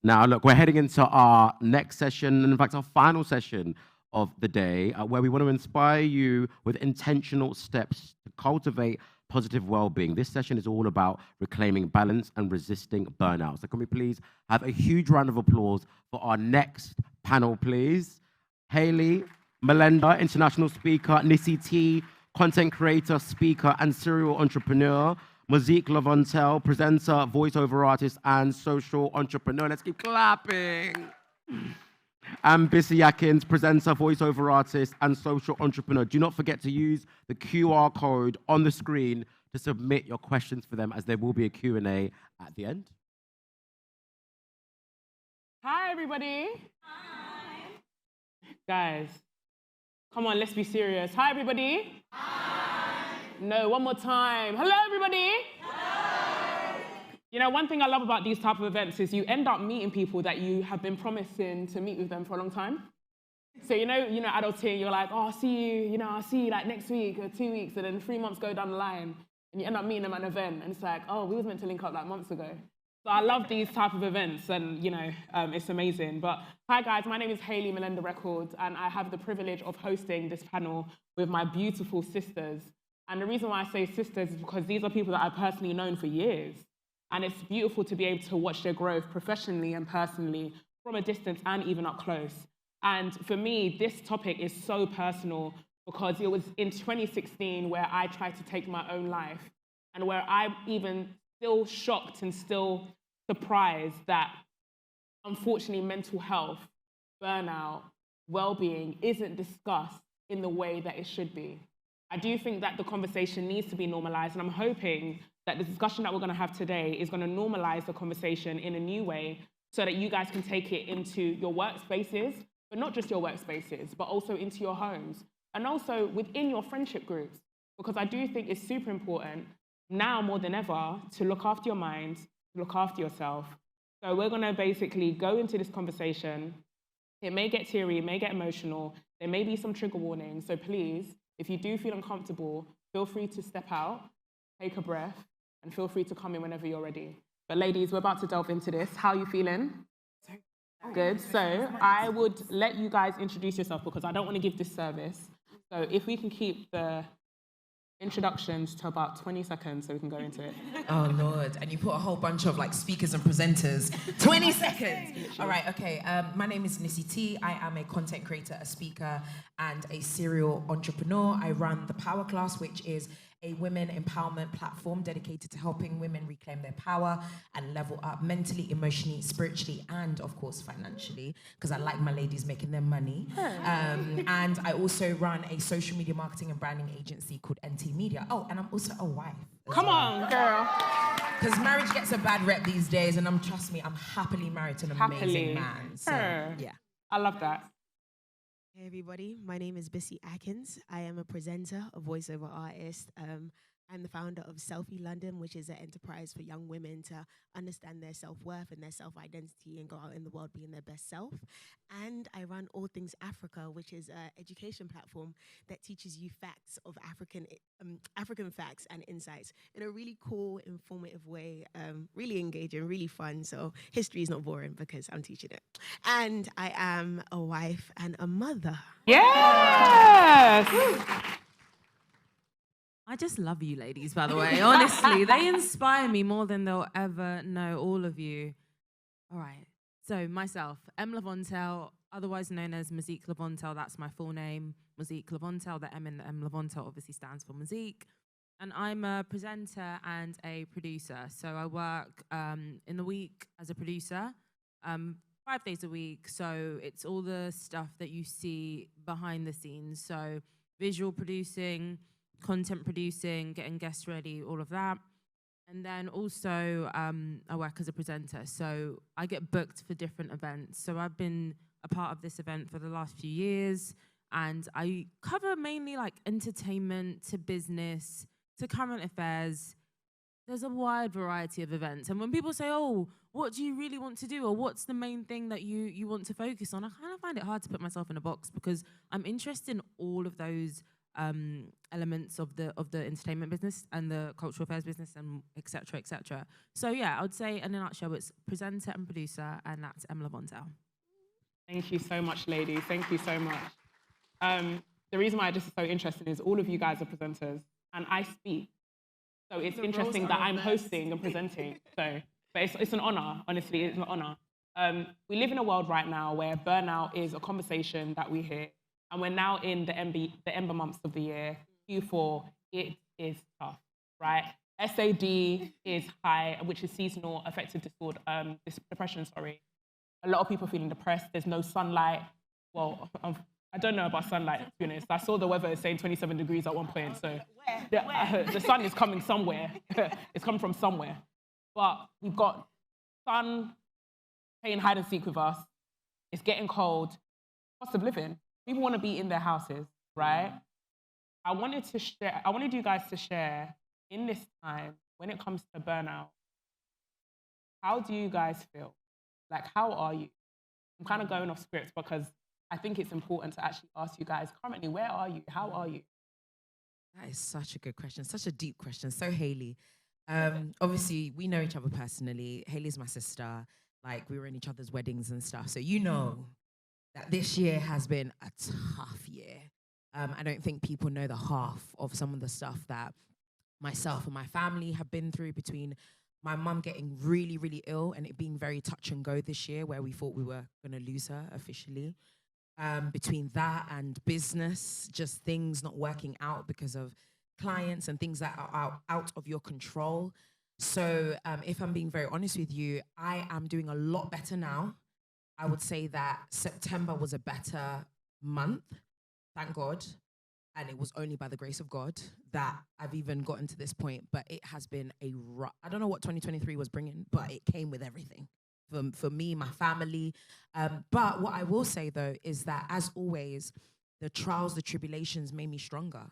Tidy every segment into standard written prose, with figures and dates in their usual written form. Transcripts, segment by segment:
Now, look, we're heading into our next session, and in fact, our final session of the day, where we want to inspire you with intentional steps to cultivate positive well-being. This session is all about reclaiming balance and resisting burnout. So can we please have a huge round of applause for our next panel, please? Hayley, Melinda, international speaker, Nisi T, content creator, speaker, and serial entrepreneur. Monique Lavontel, presenter, voiceover artist, and social entrepreneur. Let's keep clapping. And Bissy Atkins, presenter, voiceover artist, and social entrepreneur. Do not forget to use the QR code on the screen to submit your questions for them, as there will be a Q&A at the end. Hi, everybody. Hi. Guys, come on, let's be serious. Hi, everybody. Hi. No, one more time. Hello, everybody. Hello. You know, one thing I love about these type of events is you end up meeting people that you have been promising to meet with them for a long time. So, you know, adulting, you're like, oh, I'll see you like next week or 2 weeks, and then 3 months go down the line, and you end up meeting them at an event, and it's like, oh, we was meant to link up like months ago. So I love these type of events, and, you know, it's amazing. But hi, guys, my name is Hayley, Melinda Records, and I have the privilege of hosting this panel with my beautiful sisters. And the reason why I say sisters is because these are people that I've personally known for years. And it's beautiful to be able to watch their growth professionally and personally from a distance and even up close. And for me, this topic is so personal because it was in 2016 where I tried to take my own life, and where I'm even still shocked and still surprised that, unfortunately, mental health, burnout, well-being isn't discussed in the way that it should be. I do think that the conversation needs to be normalized, and I'm hoping that the discussion that we're going to have today is going to normalize the conversation in a new way so that you guys can take it into your workspaces, but not just your workspaces, but also into your homes, and also within your friendship groups, because I do think it's super important now more than ever to look after your mind, to look after yourself. So we're going to basically go into this conversation. It may get teary, it may get emotional, there may be some trigger warnings, so please, if you do feel uncomfortable, feel free to step out, take a breath, and feel free to come in whenever you're ready. But ladies, we're about to delve into this. How are you feeling? Good. So I would let you guys introduce yourself because I don't want to give this service. So if we can keep the introductions to about 20 seconds so we can go into it. Oh, Lord. And you put a whole bunch of like speakers and presenters. 20 seconds. All right, okay. My name is Nisi T. I am a content creator, a speaker, and a serial entrepreneur. I run the Power Class, which is a women empowerment platform dedicated to helping women reclaim their power and level up mentally, emotionally, spiritually, and of course financially, because I like my ladies making their money. And I also run a social media marketing and branding agency called NT Media. Oh, and I'm also a wife. Come on, girl. Because marriage gets a bad rep these days, and trust me, I'm happily married to an amazing man. So, yeah. I love that. Hey everybody, my name is Bissy Atkins. I am a presenter, a voiceover artist. I'm the founder of Selfie London, which is an enterprise for young women to understand their self-worth and their self-identity and go out in the world being their best self. And I run All Things Africa, which is an education platform that teaches you facts of African facts and insights in a really cool, informative way, really engaging, really fun. So history is not boring because I'm teaching it. And I am a wife and a mother. Yes! I just love you ladies, by the way. Honestly, they inspire me more than they'll ever know, all of you. All right. So myself, M. Lavontel, otherwise known as Monique Lavontel. That's my full name, Monique Lavontel. The M in the M Lavontel obviously stands for Monique. And I'm a presenter and a producer. So I work in the week as a producer, 5 days a week. So it's all the stuff that you see behind the scenes. So visual producing, content producing, getting guests ready, all of that. And then also I work as a presenter. So I get booked for different events. So I've been a part of this event for the last few years. And I cover mainly like entertainment to business to current affairs. There's a wide variety of events. And when people say, oh, what do you really want to do? Or what's the main thing that you want to focus on? I kind of find it hard to put myself in a box because I'm interested in all of those elements of the entertainment business and the cultural affairs business and et cetera, et cetera. So yeah, I would say in a nutshell, it's presenter and producer, and that's Emma Lavontel. Thank you so much, ladies. Thank you so much. The reason why this is so interesting is all of you guys are presenters, and I speak. So it's interesting that I'm hosting and presenting. So, but it's an honor, honestly, it's an honor. We live in a world right now where burnout is a conversation that we hear, and we're now in the ember months of the year, Q4, it is tough, right? SAD is high, which is seasonal affective disorder, depression, sorry. A lot of people feeling depressed, there's no sunlight. Well, I don't know about sunlight, to be honest. I saw the weather is saying 27 degrees at one point, so the sun is coming somewhere. It's coming from somewhere. But we've got sun playing hide and seek with us. It's getting cold. Cost of living. People want to be in their houses, right? I wanted you guys to share in this time, when it comes to burnout, how do you guys feel? Like, how are you? I'm kind of going off script because I think it's important to actually ask you guys, currently, where are you? How are you? That is such a good question, such a deep question. So Hayley, obviously we know each other personally. Hayley's my sister. Like, we were in each other's weddings and stuff. So you know that this year has been a tough year. I don't think people know the half of some of the stuff that myself and my family have been through, between my mum getting really, really ill and it being very touch and go this year, where we thought we were going to lose her officially. Between that and business, just things not working out because of clients and things that are out of your control. So if I'm being very honest with you, I am doing a lot better now. I would say that September was a better month, thank God. And it was only by the grace of God that I've even gotten to this point. But it has been I don't know what 2023 was bringing, but it came with everything. For me, my family. But what I will say, though, is that, as always, the trials, the tribulations made me stronger.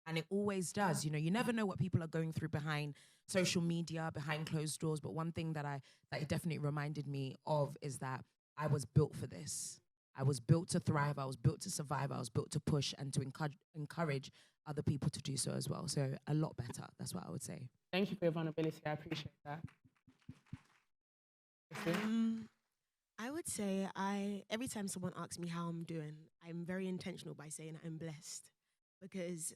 And it always does. You know, you never know what people are going through behind social media, behind closed doors. But one thing that it definitely reminded me of is that I was built for this. I was built to thrive. I was built to survive. I was built to push and to encourage other people to do so as well. So a lot better. That's what I would say. Thank you for your vulnerability. I appreciate that. I would say every time someone asks me how I'm doing, I'm very intentional by saying I'm blessed. Because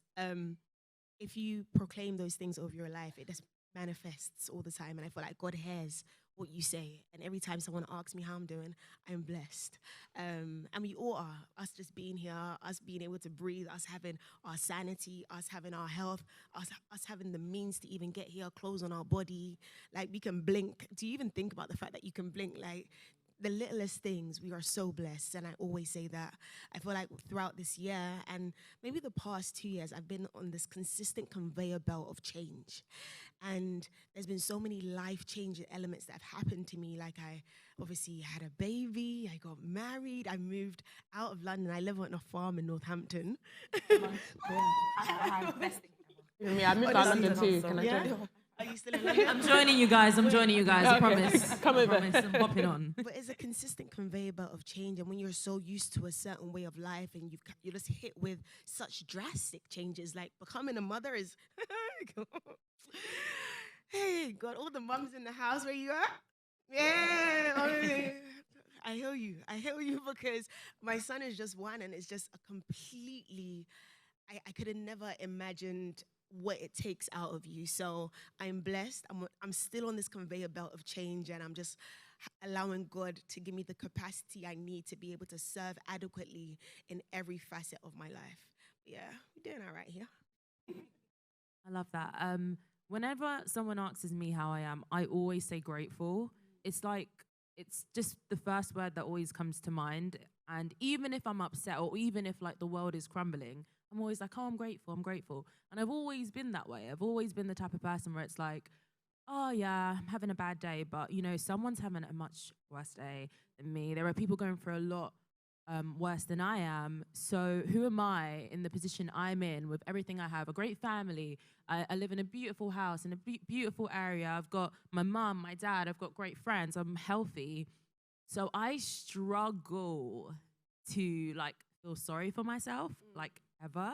if you proclaim those things over your life, it just manifests all the time. And I feel like God hears what you say. And every time someone asks me how I'm doing, I'm blessed. And we all are. Us just being here, us being able to breathe, us having our sanity, us having our health, us having the means to even get here, clothes on our body. Like, we can blink. Do you even think about the fact that you can blink? Like, the littlest things, we are so blessed. And I always say that. I feel like throughout this year and maybe the past 2 years, I've been on this consistent conveyor belt of change. And there's been so many life-changing elements that have happened to me. Like, I obviously had a baby, I got married, I moved out of London. I live on a farm in Northampton. I moved out of London too. Can I join you? Are you still in London? I'm joining you guys. I promise. Come over. I promise. I'm hopping on. But it's a consistent conveyor belt of change. And when you're so used to a certain way of life and you're just hit with such drastic changes, like becoming a mother is... Hey, God, all the mums in the house, where you at? Yeah. I hear you. I hear you, because my son is just one, and it's just a completely... I could have never imagined what it takes out of you. So I'm blessed. I'm still on this conveyor belt of change, and I'm just allowing God to give me the capacity I need to be able to serve adequately in every facet of my life. Yeah, we're doing all right here. I love that. Whenever someone asks me how I am, I always say grateful. It's like, it's just the first word that always comes to mind. And even if I'm upset, or even if like the world is crumbling, I'm always like, oh, I'm grateful, I'm grateful. And I've always been that way. I've always been the type of person where it's like, oh yeah, I'm having a bad day, but you know, someone's having a much worse day than me. There are people going through a lot worse than I am. So who am I in the position I'm in with everything I have? A great family. I live in a beautiful house in a beautiful area. I've got my mum, my dad. I've got great friends. I'm healthy. So I struggle to like feel sorry for myself, like ever.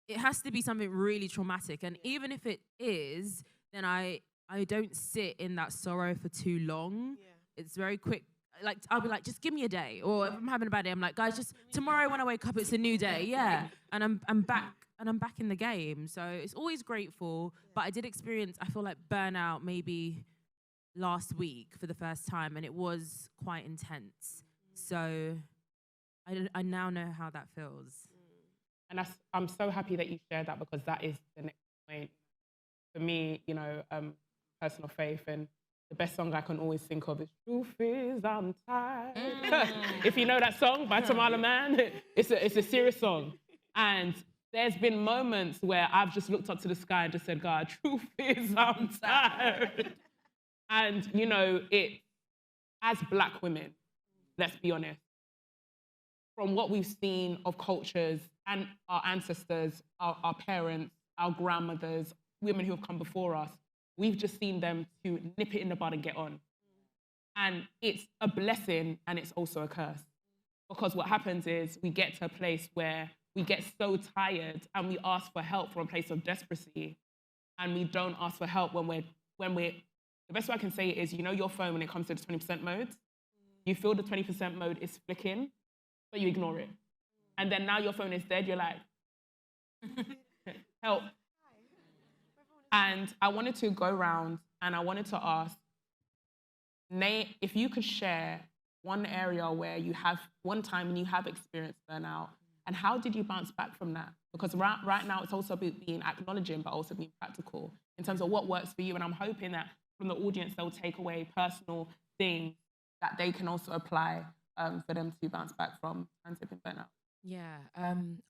it has to be something really traumatic. And even if it is, then I don't sit in that sorrow for too long. It's very quick. Like, I'll be like, just give me a day. Or if I'm having a bad day, I'm like, guys, just tomorrow when I wake up, it's a new day. Yeah. And I'm back. And I'm back in the game. So it's always grateful. But I did experience, I feel like, burnout maybe last week for the first time. And it was quite intense. So I now know how that feels. And I'm so happy that you shared that, because that is the next point. For me, you know, personal faith, and the best song I can always think of is Truth Is I'm Tired. If you know that song by Tamala Man, it's a serious song. And there's been moments where I've just looked up to the sky and just said, God, truth is I'm tired. And, you know, as Black women, let's be honest, from what we've seen of cultures and our ancestors, our parents, our grandmothers, women who have come before us, we've just seen them to nip it in the bud and get on. And it's a blessing and it's also a curse. Because what happens is we get to a place where we get so tired and we ask for help from a place of desperacy, and we don't ask for help when we're, the best way I can say it is, you know your phone when it comes to the 20% mode? You feel the 20% mode is flicking, but you ignore it. And then now your phone is dead, you're like, help. And I wanted to go around and I wanted to ask, Nate, if you could share one area where you have, one time when you have experienced burnout, and how did you bounce back from that? Because right now it's also being acknowledging, but also being practical in terms of what works for you. And I'm hoping that from the audience, they'll take away personal things that they can also apply for them to bounce back from and burnout. Yeah,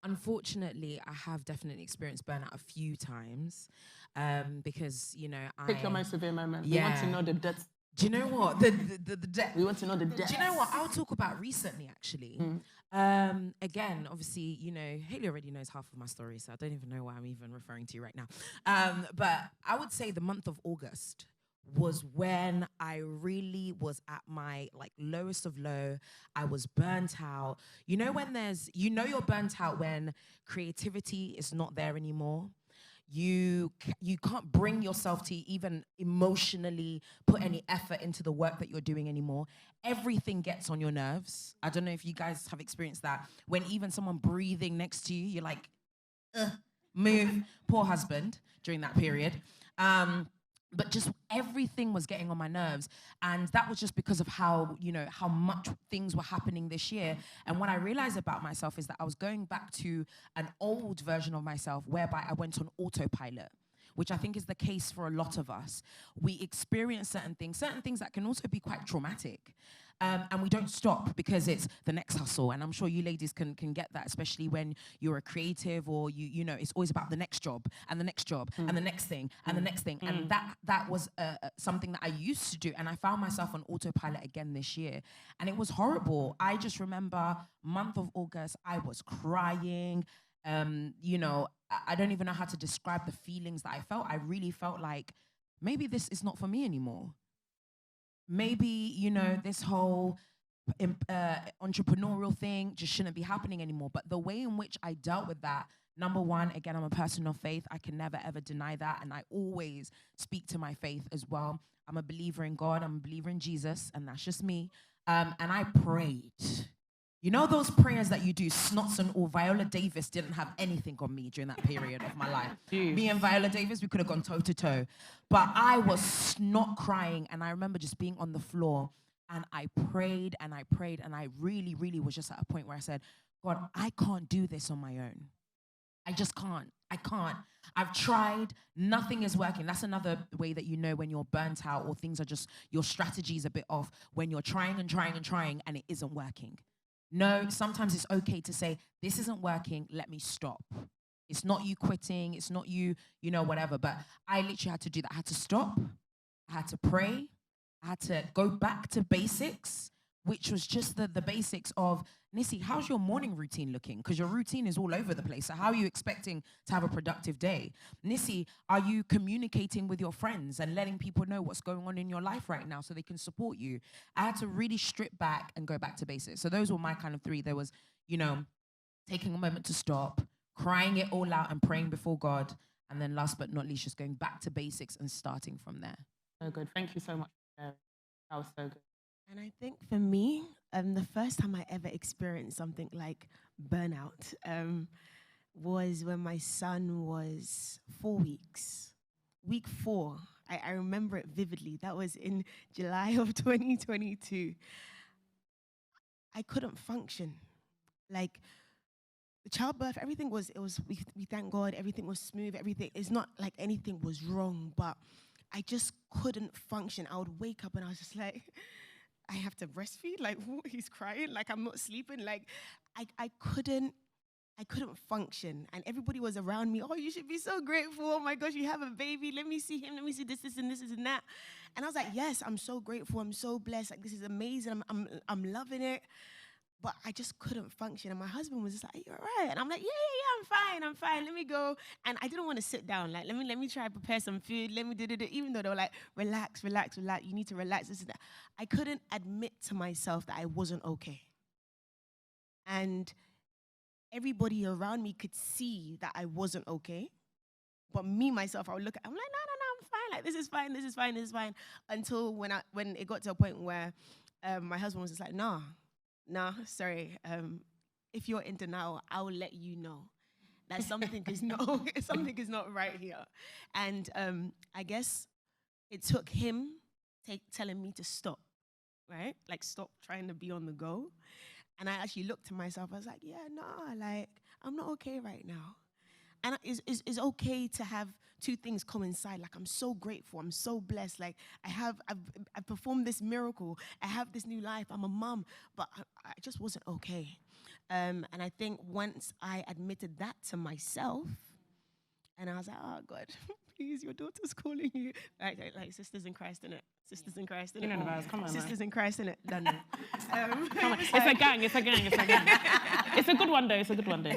unfortunately, I have definitely experienced burnout a few times because, you know, Pick your most severe moment. Yeah. We want to know the depths. Do you know what? The depth. We want to know the depths. Do you know what? I'll talk about recently, actually. Again, obviously, you know, Haley already knows half of my story, so I don't even know why I'm even referring to you right now. But I would say the month of August was when I really was at my lowest of low. I was burnt out. You know when you're burnt out when creativity is not there anymore. You can't bring yourself to even emotionally put any effort into the work that you're doing anymore. Everything gets on your nerves. I don't know if you guys have experienced that. When even someone breathing next to you, you're like, move. Poor husband during that period. But just everything was getting on my nerves. And that was just because of how much things were happening this year. And what I realized about myself is that I was going back to an old version of myself whereby I went on autopilot, which I think is the case for a lot of us. We experience certain things that can also be quite traumatic. And we don't stop because it's the next hustle. And I'm sure you ladies can get that, especially when you're a creative or you know, it's always about the next job and the next job and the next thing and the next thing. And that was something that I used to do. And I found myself on autopilot again this year. And it was horrible. I just remember month of August, I was crying. You know, I don't even know how to describe the feelings that I felt. I really felt like maybe this is not for me anymore. Maybe, you know, this whole entrepreneurial thing just shouldn't be happening anymore. But the way in which I dealt with that, number one, again, I'm a person of faith. I can never, ever deny that. And I always speak to my faith as well. I'm a believer in God. I'm a believer in Jesus. And that's just me. And I prayed. You know those prayers that you do, Snotson or Viola Davis didn't have anything on me during that period of my life. Jeez. Me and Viola Davis, we could have gone toe to toe. But I was snot crying, and I remember just being on the floor, and I prayed, and I prayed, and I really, really was just at a point where I said, God, I can't do this on my own. I just can't. I can't. I've tried. Nothing is working. That's another way that you know when you're burnt out or things are just, your strategy's a bit off, when you're trying and trying and trying, and it isn't working. No, sometimes it's okay to say, this isn't working, let me stop. It's not you quitting, it's not you, you know, whatever. But I literally had to do that. I had to stop, I had to pray, I had to go back to basics, which was just the basics of, Nissy, how's your morning routine looking? Because your routine is all over the place. So how are you expecting to have a productive day? Nissy, are you communicating with your friends and letting people know what's going on in your life right now so they can support you? I had to really strip back and go back to basics. So those were my kind of three. There was, you know, taking a moment to stop, crying it all out and praying before God. And then last but not least, just going back to basics and starting from there. So good. Thank you so much for sharing. That was so good. And I think for me, the first time I ever experienced something like burnout was when my son was 4 weeks. Week 4, I remember it vividly. That was in July of 2022. I couldn't function. Like, the childbirth, everything was, we thank God, everything was smooth, everything, it's not like anything was wrong, but I just couldn't function. I would wake up and I was just like, I have to breastfeed, like, he's crying, like, I'm not sleeping, like, I couldn't function. And everybody was around me, oh, you should be so grateful, oh my gosh, you have a baby, let me see him, let me see this, and this, and that. And I was like, yes, I'm so grateful, I'm so blessed, like, this is amazing, I'm loving it. But I just couldn't function. And my husband was just like, you're right. And I'm like, yeah, I'm fine. Let me go. And I didn't want to sit down. Like, let me try to prepare some food. Let me do it. Even though they were like, relax. You need to relax. This and that. I couldn't admit to myself that I wasn't okay. And everybody around me could see that I wasn't okay. But me, myself, I would look at, I'm like, no, I'm fine. Like, this is fine. Until when it got to a point where my husband was just like, nah, sorry. If you're in denial, I'll let you know that something is not right here. And I guess it took him telling me to stop, right? Like, stop trying to be on the go. And I actually looked to myself. I was like, yeah, like, I'm not okay right now. And it's okay to have two things coincide. Like, I'm so grateful. I'm so blessed. Like, I've performed this miracle. I have this new life. I'm a mom. But I just wasn't okay. And I think once I admitted that to myself, and I was like, oh, God, please, your daughter's calling you. Like sisters in Christ, innit? Sisters in Christ, innit? You know the vibes, come on, Sisters in Christ, innit? Done. Come on. It's a gang. It's a good one, though.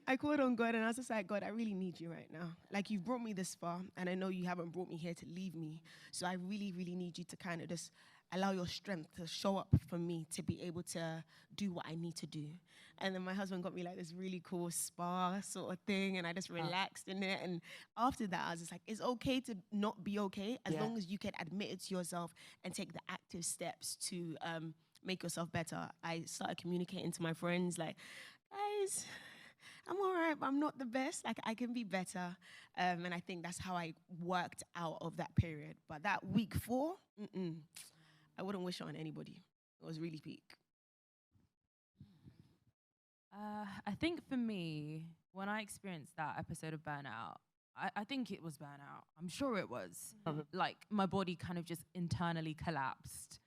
I called on God and I was just like, God, I really need you right now. Like, you've brought me this far, and I know you haven't brought me here to leave me. So I really, really need you to kind of just allow your strength to show up for me to be able to do what I need to do. And then my husband got me like this really cool spa sort of thing, and I just relaxed in it. And after that, I was just like, it's okay to not be okay as long as you can admit it to yourself and take the active steps to make yourself better. I started communicating to my friends like, guys, I'm all right, but I'm not the best. Like, I can be better. And I think that's how I worked out of that period. But that week 4, I wouldn't wish it on anybody. It was really peak. I think for me, when I experienced that episode of Burnout, I think it was burnout. I'm sure it was. Like, my body kind of just internally collapsed.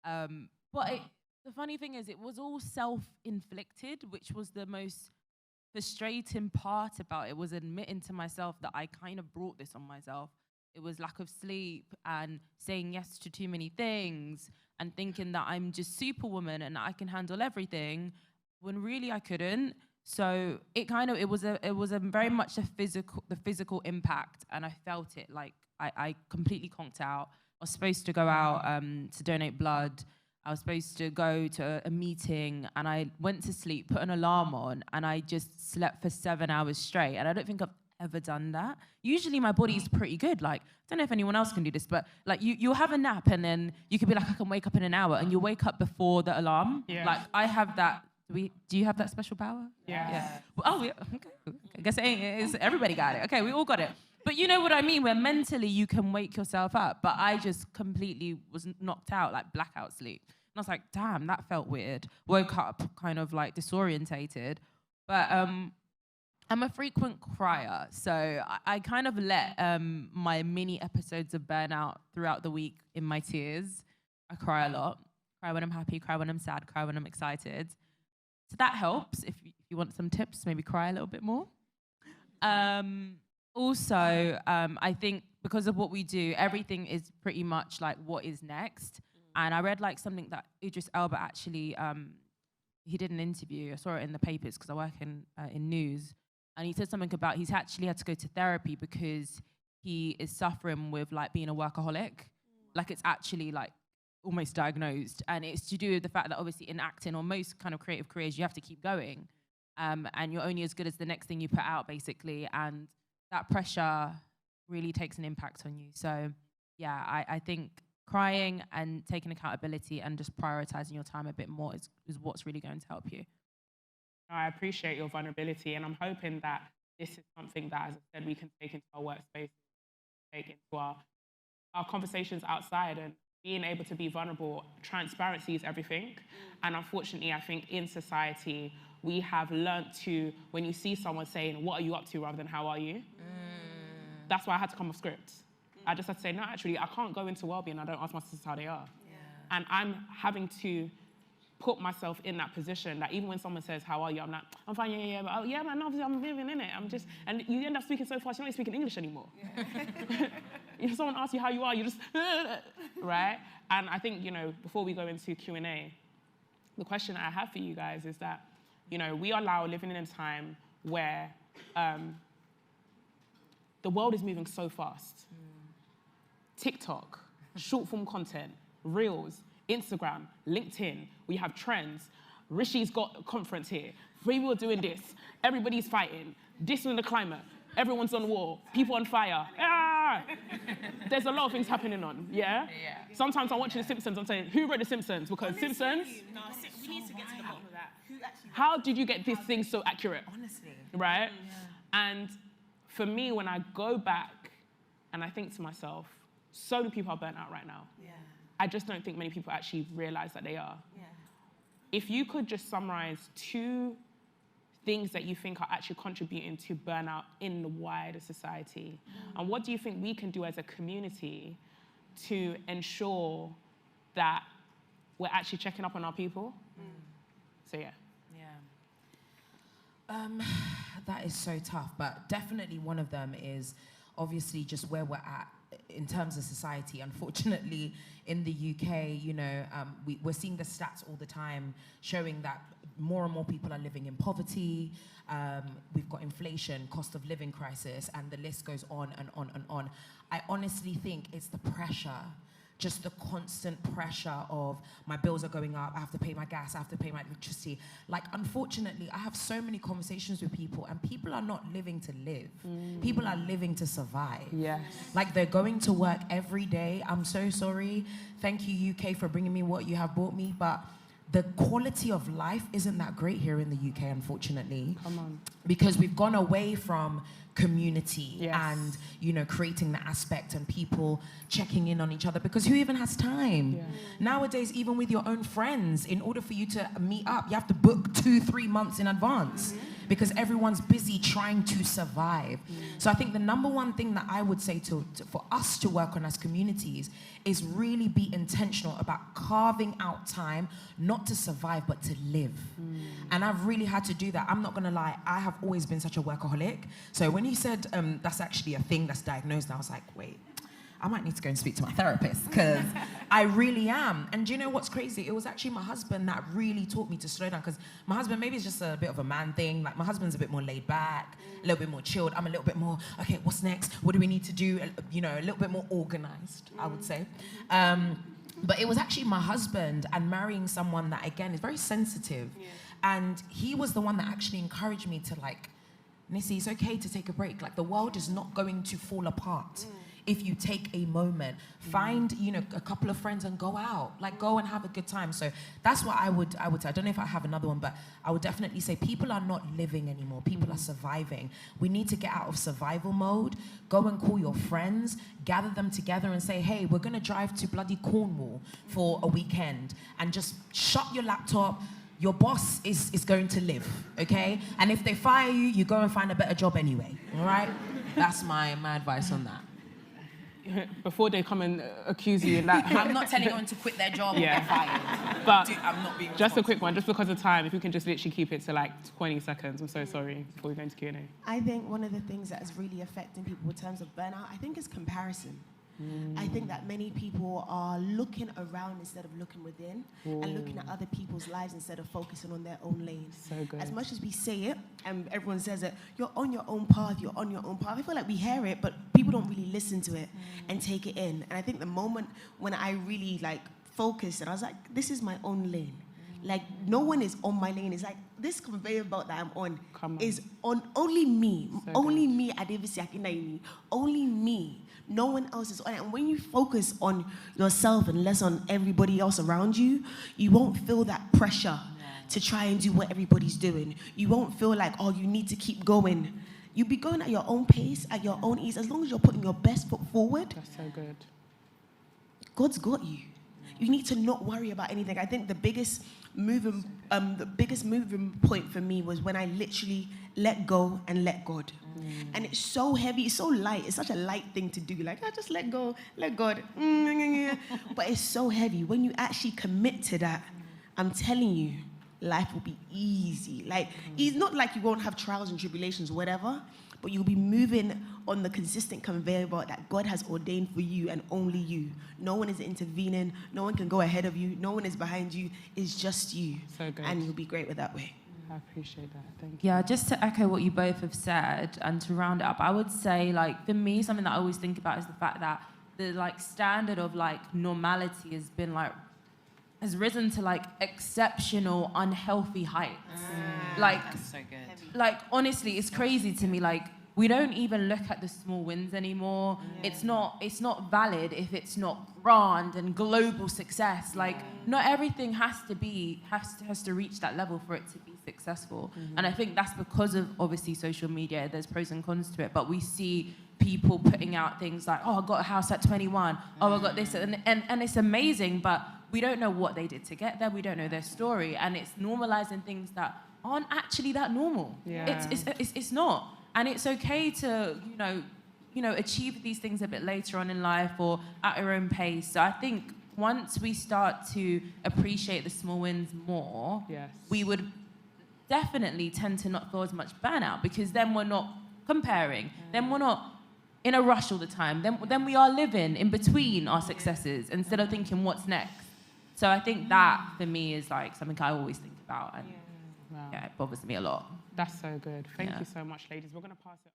But the funny thing is, it was all self-inflicted, which was the most frustrating part about it, was admitting to myself that I kind of brought this on myself. It was lack of sleep and saying yes to too many things and thinking that I'm just superwoman and I can handle everything, when really I couldn't. So it was a very much the physical impact, and I felt it. Like, I completely conked out. I was supposed to go out to donate blood. I was supposed to go to a meeting, and I went to sleep, put an alarm on, and I just slept for 7 hours straight. And I don't think I've ever done that. Usually my body's pretty good. Like, I don't know if anyone else can do this, but like, you'll have a nap and then you could be like, I can wake up in an hour, and you'll wake up before the alarm. Yeah. Like, I have that. Do you have that special power? Yeah. Well, okay. I guess everybody got it. Okay, we all got it. But you know what I mean, where mentally you can wake yourself up. But I just completely was knocked out, like blackout sleep. And I was like, damn, that felt weird. Woke up kind of like disorientated. But I'm a frequent crier. So I kind of let my mini episodes of Burnout throughout the week in my tears. I cry a lot. Cry when I'm happy, cry when I'm sad, cry when I'm excited. So that helps. If you want some tips, maybe cry a little bit more. Also, I think because of what we do, everything is pretty much like what is next. And I read like something that Idris Elba actually, he did an interview. I saw it in the papers because I work in news. And he said something about he's actually had to go to therapy because he is suffering with like being a workaholic. Like, it's actually like almost diagnosed, and it's to do with the fact that obviously in acting or most kind of creative careers you have to keep going, and you're only as good as the next thing you put out, basically. And that pressure really takes an impact on you. So yeah, I think crying and taking accountability and just prioritizing your time a bit more is what's really going to help you. I appreciate your vulnerability, and I'm hoping that this is something that, as I said, we can take into our workspace, take into our conversations outside, and being able to be vulnerable. Transparency is everything. And unfortunately, I think in society, we have learnt to, when you see someone saying, what are you up to, rather than how are you? That's why I had to come off script. I just had to say, no, actually, I can't go into wellbeing. I don't ask my sisters how they are. And I'm having to put myself in that position that even when someone says, how are you? I'm like, I'm fine, yeah, but, oh, yeah, man, obviously I'm living in it. And you end up speaking so fast, you're not speaking English anymore. If someone asks you how you are, you just, right? And I think, before we go into Q&A, the question I have for you guys is that, we are now living in a time where the world is moving so fast. TikTok, short form content, Reels, Instagram, LinkedIn, we have trends. Rishi's got a conference here. People are doing this. Everybody's fighting. This in the climate. Everyone's on war. People on fire. Ah! There's a lot of things happening on, yeah? Sometimes I'm watching The Simpsons, I'm saying, who wrote The Simpsons? Because Simpsons... No, we need to get to the bottom of that. How did you get this thing so accurate? Honestly. Right? And for me, when I go back and I think to myself, so many people are burnt out right now. I just don't think many people actually realize that they are. If you could just summarize 2 things that you think are actually contributing to burnout in the wider society, and what do you think we can do as a community to ensure that we're actually checking up on our people? So that is so tough, but definitely one of them is obviously just where we're at in terms of society. Unfortunately, in the UK, we're seeing the stats all the time showing that more and more people are living in poverty. We've got inflation, cost of living crisis, and the list goes on and on and on. I honestly think it's the pressure, just the constant pressure of my bills are going up, I have to pay my gas, I have to pay my electricity. Like, unfortunately, I have so many conversations with people, and people are not living to live. People are living to survive. Yes. Like, they're going to work every day. I'm so sorry. Thank you, UK, for bringing me what you have brought me, but the quality of life isn't that great here in the UK, unfortunately. Come on. Because we've gone away from community and, creating the aspect and people checking in on each other, because who even has time? Nowadays, even with your own friends, in order for you to meet up, you have to book 2-3 months in advance because everyone's busy trying to survive. So I think the number one thing that I would say for us to work on as communities is really be intentional about carving out time, not to survive, but to live. And I've really had to do that. I'm not gonna lie, I have always been such a workaholic. So when you said that's actually a thing that's diagnosed, I was like, wait, I might need to go and speak to my therapist, because I really am. And do you know what's crazy? It was actually my husband that really taught me to slow down, because my husband, maybe it's just a bit of a man thing. Like, my husband's a bit more laid back, a little bit more chilled. I'm a little bit more, okay, what's next? What do we need to do? A little bit more organized, I would say. But it was actually my husband, and marrying someone that, again, is very sensitive. And he was the one that actually encouraged me to, like, Nissy, it's okay to take a break. Like, the world is not going to fall apart if you take a moment. Find, a couple of friends and go out. Like, go and have a good time. So that's what I would say. I don't know if I have another one, but I would definitely say people are not living anymore. People are surviving. We need to get out of survival mode. Go and call your friends, gather them together and say, hey, we're gonna drive to bloody Cornwall for a weekend, and just shut your laptop. Your boss is going to live, okay? And if they fire you, you go and find a better job anyway, all right? That's my advice on that. Before they come and accuse you that... I'm not telling anyone to quit their job or get fired. But I'm not being just a quick one, just because of time, if we can just literally keep it to like 20 seconds. I'm so sorry, before we go into Q&A. I think one of the things that is really affecting people in terms of burnout, I think, is comparison. I think that many people are looking around instead of looking within, and looking at other people's lives instead of focusing on their own lane. So good. As much as we say it, and everyone says it, you're on your own path, you're on your own path. I feel like we hear it, but people don't really listen to it and take it in. And I think the moment when I really focused and I was like, this is my own lane. Like, no one is on my lane. It's like, this conveyor belt that I'm on Come on. is on only me. So Only good. me, only me. No one else is on it. And when you focus on yourself and less on everybody else around you, you won't feel that pressure to try and do what everybody's doing. You won't feel like, oh, you need to keep going. You'll be going at your own pace, at your own ease. As long as you're putting your best foot forward, That's so good. God's got you. You need to not worry about anything. I think the biggest moving point for me was when I literally let go and let God. And it's so heavy, it's so light. It's such a light thing to do. Like, just let go, let God. But it's so heavy. When you actually commit to that, I'm telling you, life will be easy. Like, it's not like you won't have trials and tribulations, whatever, but you'll be moving on the consistent conveyor belt that God has ordained for you and only you. No one is intervening. No one can go ahead of you. No one is behind you. It's just you. So good. And you'll be great with that way. I appreciate that. Thank you. Yeah, just to echo what you both have said and to round it up, I would say, like, for me, something that I always think about is the fact that the, like, standard of, like, normality has been, like, has risen to, like, exceptional, unhealthy heights. Like, That's so good. like, honestly, it's crazy to me. Like, we don't even look at the small wins anymore. It's not valid if it's not grand and global success. Like, not everything has to reach that level for it to be successful. And I think that's because of, obviously, social media. There's pros and cons to it, but we see people putting out things like, oh, I got a house at 21. Oh, I got this, and it's amazing, but we don't know what they did to get there. We don't know their story, and it's normalizing things that aren't actually that normal. Yeah. It's not. And it's okay to, achieve these things a bit later on in life or at your own pace. So I think once we start to appreciate the small wins more, Yes. we would definitely tend to not feel as much burnout, because then we're not comparing. Then we're not in a rush all the time. Then we are living in between our successes instead of thinking what's next. So I think that for me is like something I always think about, and Wow. yeah, it bothers me a lot. That's so good. Thank Yeah. you so much, ladies. We're going to pass it.